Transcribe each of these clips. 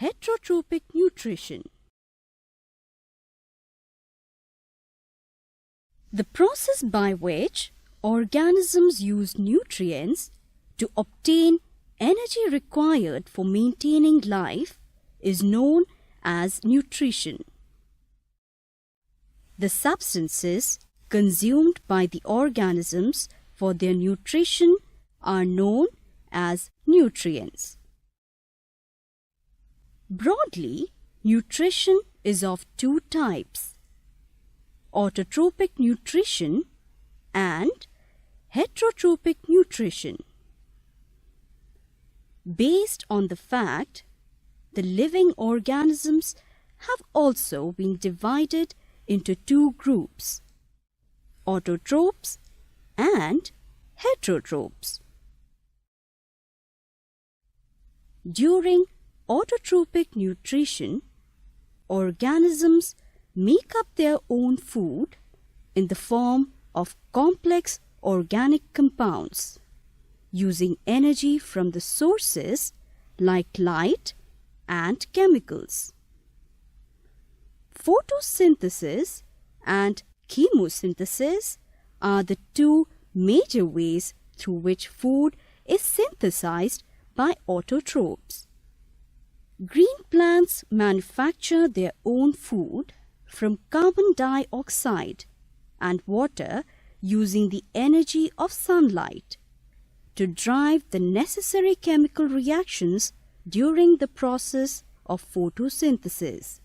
Heterotrophic nutrition. The process by which organisms use nutrients to obtain energy required for maintaining life is known as nutrition. The substances consumed by the organisms for their nutrition are known as nutrients. Broadly, nutrition is of two types: autotrophic nutrition and heterotrophic nutrition. Based on the fact the living organisms have also been divided into two groups, autotrophs and heterotrophs. During autotrophic nutrition, organisms make up their own food in the form of complex organic compounds, using energy from the sources like light and chemicals. Photosynthesis and chemosynthesis are the two major ways through which food is synthesized by autotrophs. Green plants manufacture their own food from carbon dioxide and water using the energy of sunlight to drive the necessary chemical reactions during the process of photosynthesis.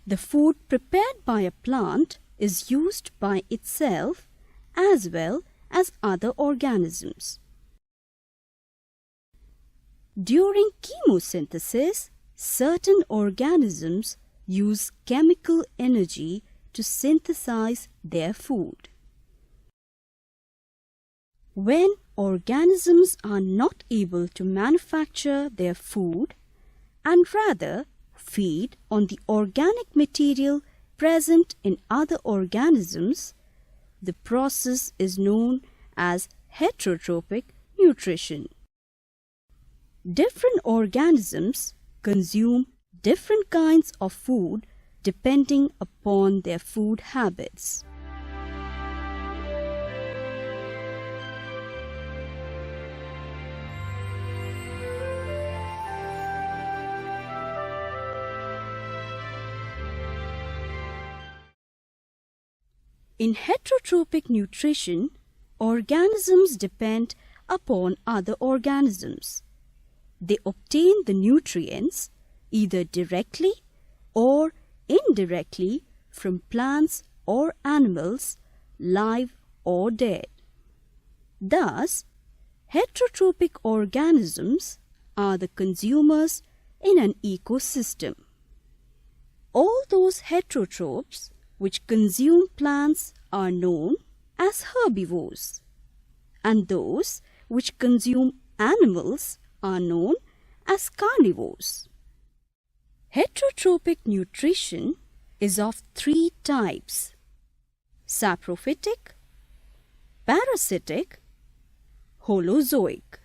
The food prepared by a plant is used by itself as well as other organisms. During chemosynthesis, certain organisms use chemical energy to synthesize their food. When organisms are not able to manufacture their food and rather feed on the organic material present in other organisms, the process is known as heterotrophic nutrition. Different organisms consume different kinds of food depending upon their food habits. In heterotrophic nutrition, organisms depend upon other organisms. They obtain the nutrients either directly or indirectly from plants or animals, live or dead. Thus, heterotrophic organisms are the consumers in an ecosystem. All those heterotrophs which consume plants are known as herbivores, and those which consume animals are known as carnivores. Heterotrophic nutrition is of three types: saprophytic, parasitic, holozoic.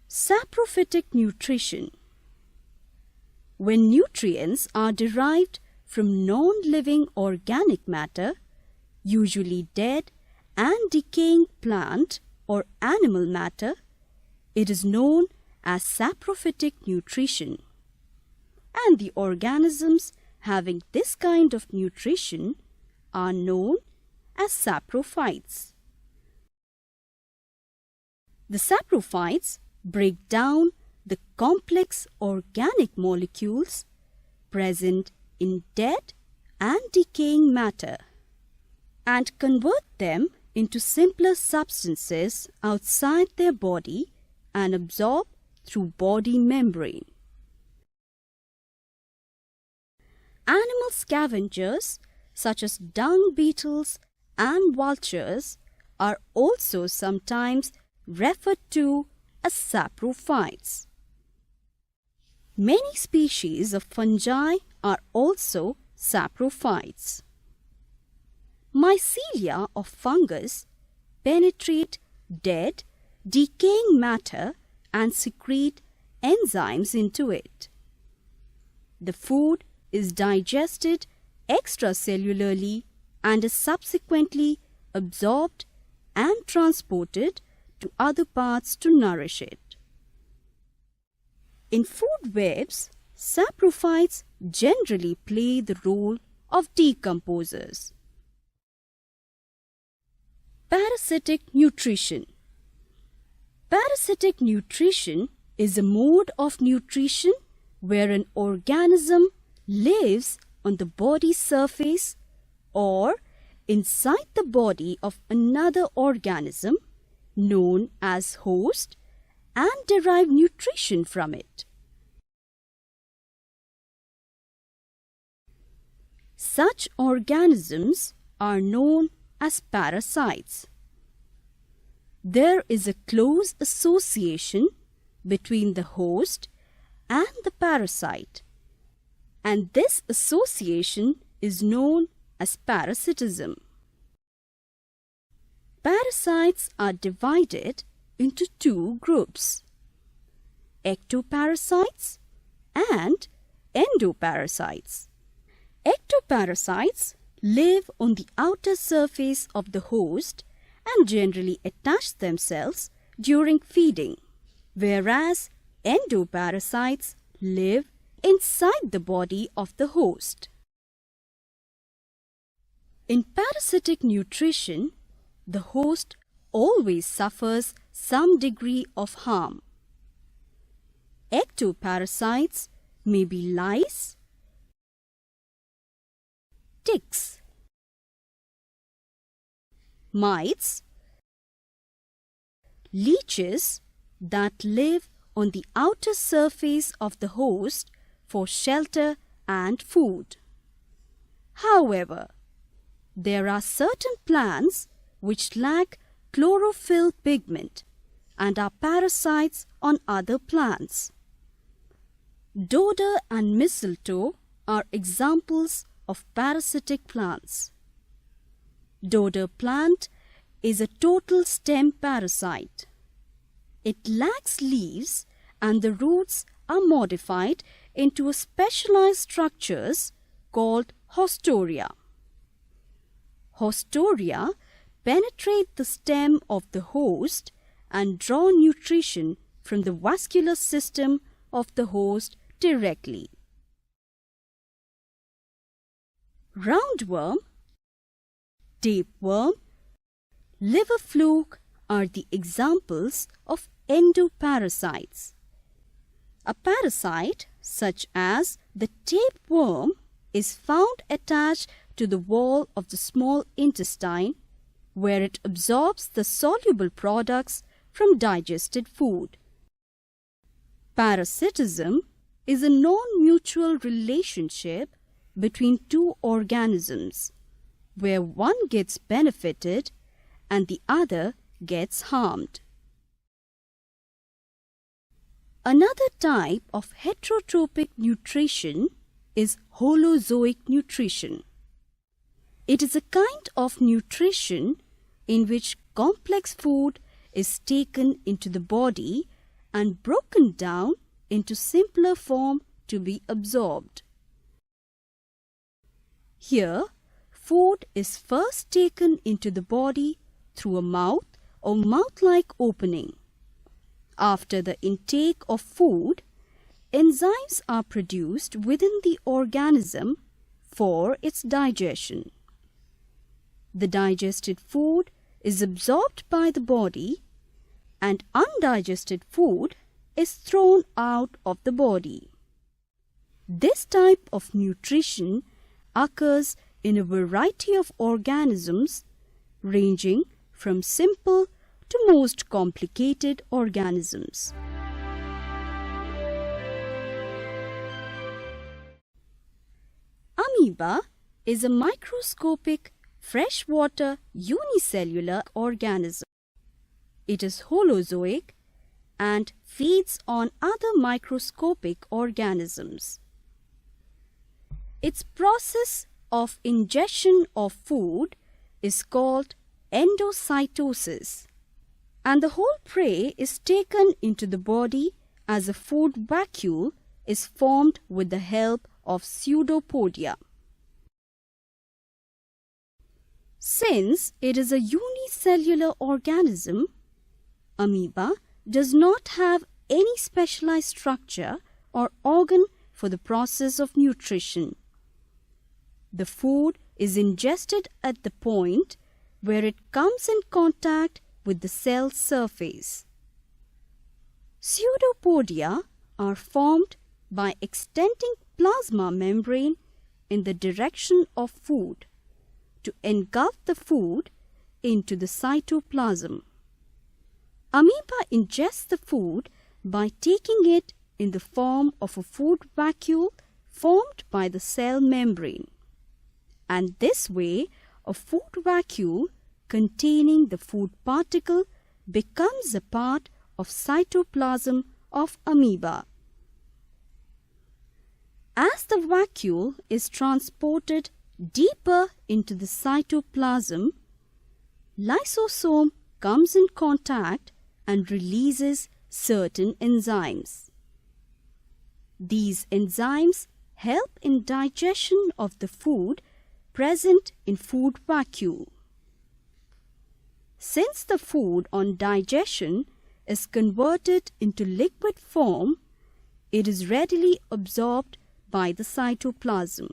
Saprophytic nutrition. When nutrients are derived from non-living organic matter, usually dead and decaying plant or animal matter, it is known as saprophytic nutrition. And the organisms having this kind of nutrition are known as saprophytes. The saprophytes break down the complex organic molecules present in dead and decaying matter and convert them into simpler substances outside their body and absorb through body membrane. Animal scavengers such as dung beetles and vultures are also sometimes referred to as saprophytes. Many species of fungi are also saprophytes. Mycelia of fungus penetrate dead, decaying matter and secrete enzymes into it. the food is digested extracellularly and is subsequently absorbed and transported to other parts to nourish it. In food webs, saprophytes generally play the role of decomposers. Parasitic nutrition. Parasitic nutrition is a mode of nutrition where an organism lives on the body surface or inside the body of another organism known as host and derive nutrition from it. Such organisms are known as parasites. There is a close association between the host and the parasite, and this association is known as parasitism. Parasites are divided into two groups: ectoparasites and endoparasites. Ectoparasites live on the outer surface of the host and generally attach themselves during feeding, whereas endoparasites live inside the body of the host. In parasitic nutrition, the host always suffers some degree of harm. Ectoparasites may be lice, ticks, mites, leeches that live on the outer surface of the host for shelter and food. However, there are certain plants which lack chlorophyll pigment and are parasites on other plants. Dodder and mistletoe are examples of parasitic plants. Dodder plant is a total stem parasite. It lacks leaves and the roots are modified into specialized structures called haustoria. Haustoria penetrate the stem of the host and draw nutrition from the vascular system of the host directly. Roundworm, tapeworm, liver fluke are the examples of endoparasites. A parasite such as the tapeworm is found attached to the wall of the small intestine, where it absorbs the soluble products from digested food. Parasitism is a non-mutual relationship between two organisms, where one gets benefited and the other gets harmed. Another type of heterotrophic nutrition is holozoic nutrition. It is a kind of nutrition in which complex food is taken into the body and broken down into simpler form to be absorbed. Here, food is first taken into the body through a mouth or mouth-like opening. After the intake of food, enzymes are produced within the organism for its digestion. The digested food is absorbed by the body and undigested food is thrown out of the body. This type of nutrition occurs in a variety of organisms ranging from simple to most complicated organisms. Amoeba is a microscopic freshwater unicellular organism. It is holozoic and feeds on other microscopic organisms. Its process of ingestion of food is called endocytosis, and the whole prey is taken into the body as a food vacuole is formed with the help of pseudopodia. Since it is a unicellular organism, amoeba does not have any specialized structure or organ for the process of nutrition. The food is ingested at the point where it comes in contact with the cell surface. Pseudopodia are formed by extending plasma membrane in the direction of food to engulf the food into the cytoplasm. Amoeba ingests the food by taking it in the form of a food vacuole formed by the cell membrane. And this way, a food vacuole containing the food particle becomes a part of cytoplasm of amoeba. As the vacuole is transported deeper into the cytoplasm, lysosome comes in contact and releases certain enzymes. These enzymes help in digestion of the food present in food vacuole. Since the food on digestion is converted into liquid form, it is readily absorbed by the cytoplasm.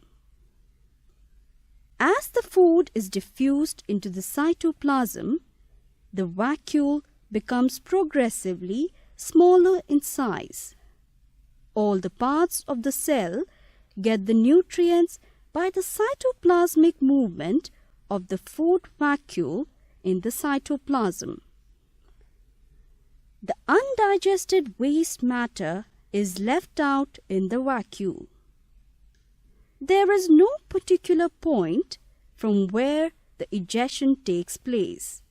As the food is diffused into the cytoplasm, the vacuole becomes progressively smaller in size. All the parts of the cell get the nutrients by the cytoplasmic movement of the food vacuole in the cytoplasm. The undigested waste matter is left out in the vacuole. There is no particular point from where the egestion takes place.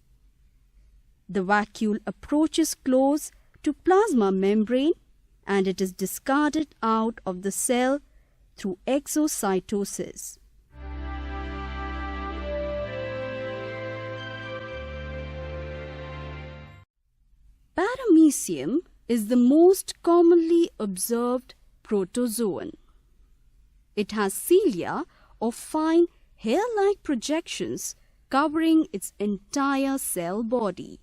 The vacuole approaches close to plasma membrane and it is discarded out of the cell through exocytosis. Paramecium is the most commonly observed protozoan. It has cilia or fine hair-like projections covering its entire cell body.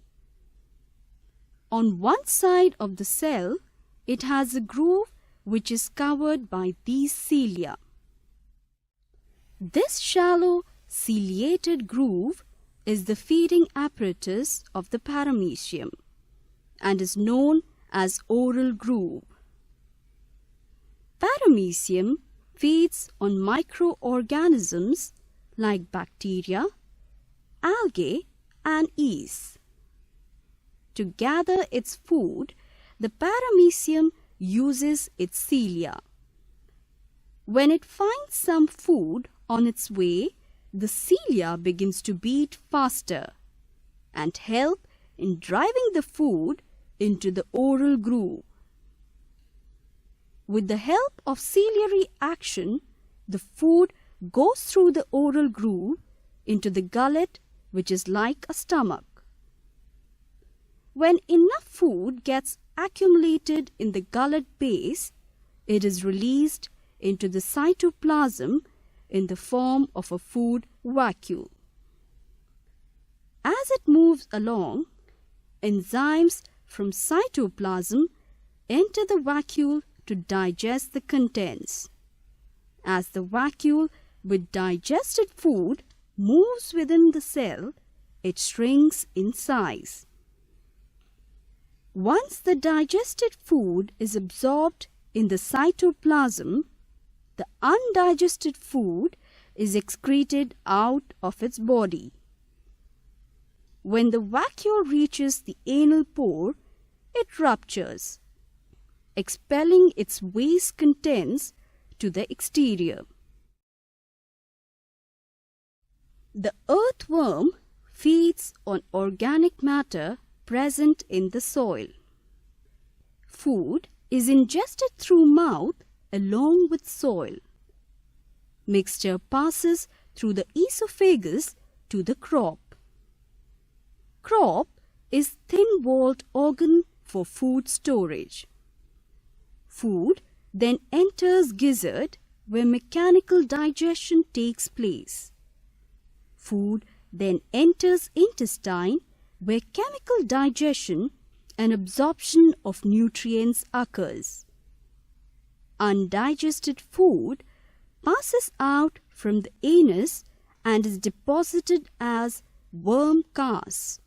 On one side of the cell, it has a groove which is covered by these cilia. This shallow ciliated groove is the feeding apparatus of the paramecium and is known as oral groove. Paramecium feeds on microorganisms like bacteria, algae, and yeast. To gather its food, the paramecium uses its cilia. When it finds some food on its way, the cilia begins to beat faster and help in driving the food into the oral groove. With the help of ciliary action, the food goes through the oral groove into the gullet, which is like a stomach. When enough food gets accumulated in the gullet base, it is released into the cytoplasm in the form of a food vacuole. As it moves along, enzymes from cytoplasm enter the vacuole to digest the contents. As the vacuole with digested food moves within the cell, it shrinks in size. Once the digested food is absorbed in the cytoplasm, the undigested food is excreted out of its body. When the vacuole reaches the anal pore, it ruptures, expelling its waste contents to the exterior. The earthworm feeds on organic matter present in the soil. Food is ingested through mouth along with soil. Mixture passes through the esophagus to the crop. Crop is thin-walled organ for food storage. Food then enters gizzard where mechanical digestion takes place. Food then enters intestine, where chemical digestion and absorption of nutrients occurs. Undigested food passes out from the anus and is deposited as worm casts.